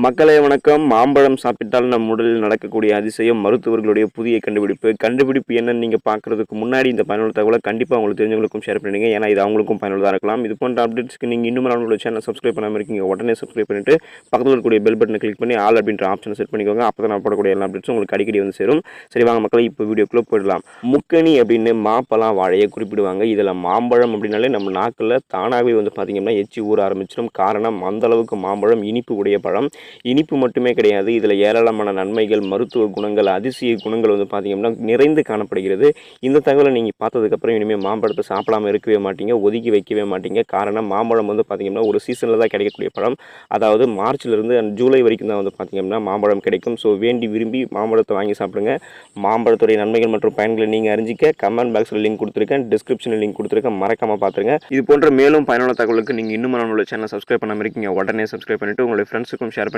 மக்களே வணக்கம். மாம்பழம் சாப்பிட்டால் நம் உடலில் நடக்கக்கூடிய அதிசயம், மருத்துவர்களுடைய புதிய கண்டுபிடிப்பு என்னன்னு நீங்க பார்க்குறதுக்கு முன்னாடி இந்த பயனுள்ள தகவலை கண்டிப்பாக உங்களுக்கு தெரிஞ்சவங்களுக்கும் ஷேர் பண்ணிடுங்க. ஏன்னா இது அவங்களுக்கும் பயனுள்ளதாக இருக்கலாம். இது போன்ற அப்டேட்ஸ்க்கு நீங்கள் இன்னும் நம்மளோட சேனல் சப்ஸ்கிரைப் பண்ணாமல் இருக்கீங்க, உடனே சப்ஸ்கிரைப் பண்ணிட்டு பக்கத்தில் இருக்கக்கூடிய பெல் பட்டனை கிளிக் பண்ணி ஆல் அப்படின்ற ஆப்ஷனை செட் பண்ணிக்கோங்க. அப்போ தான் நான் போடக்கூடிய எல்லா அப்டேட்ஸும் உங்களுக்கு அடிக்கடி வந்து சேரும். சரி வாங்க மக்களே, இப்போ வீடியோக்குள்ளே போயிடலாம். முக்கணி அப்படின்னு மாப்பழம் வாழையை குறிப்பிடுவாங்க. இதில் மாம்பழம் அப்படின்னாலே நம்ம நாக்கில் தானாகவே வந்து பார்த்திங்கன்னா எச்சி ஊற ஆரம்பிச்சிடும். காரணம் அந்த அளவுக்கு மாம்பழம் இனிப்பு உடைய பழம். இனிப்பு மட்டுமே கிடையாது, இதில் ஏராளமான நன்மைகள், மருத்துவ குணங்கள், அதிசய குணங்கள் வந்து பார்த்திங்கன்னா நிறைந்து காணப்படுகிறது. இந்த தகவலை நீங்கள் பார்த்ததுக்கப்புறம் இனிமேல் மாம்பழத்தை சாப்பிடாமல் இருக்கவே மாட்டீங்க, ஒதுக்கி வைக்கவே மாட்டீங்க. காரணம் மாம்பழம் வந்து பார்த்திங்கன்னா ஒரு சீசனில் தான் கிடைக்கக்கூடிய பழம். அதாவது மார்ச்லேருந்து ஜூலை வரைக்கும் தான் வந்து பார்த்திங்கன்னா மாம்பழம் கிடைக்கும். ஸோ வேண்டி விரும்பி மாம்பழத்தை வாங்கி சாப்பிடுங்க. மாம்பழத்துடைய நன்மைகள் மற்றும் பயன்களை நீங்கள் அறிஞ்சிக்க கமெண்ட் பாக்ஸில் லிங்க் கொடுத்துருக்கேன், டிஸ்கிரிப்ஷனில் லிங்க் கொடுத்துருக்கேன், மறக்காமல் பார்த்துருங்க. இது போன்ற மேலும் பயனுள்ள தகவலுக்கு நீங்கள் இன்னும் நம்மளோட சேனல் சப்ஸ்கிரைப் பண்ணாமல் இருக்கீங்க, உடனே சப்ஸ்கிரைப் பண்ணிவிட்டு உங்களுடைய ஃப்ரெண்ட்ஸுக்கும் ஷேர் பண்ணி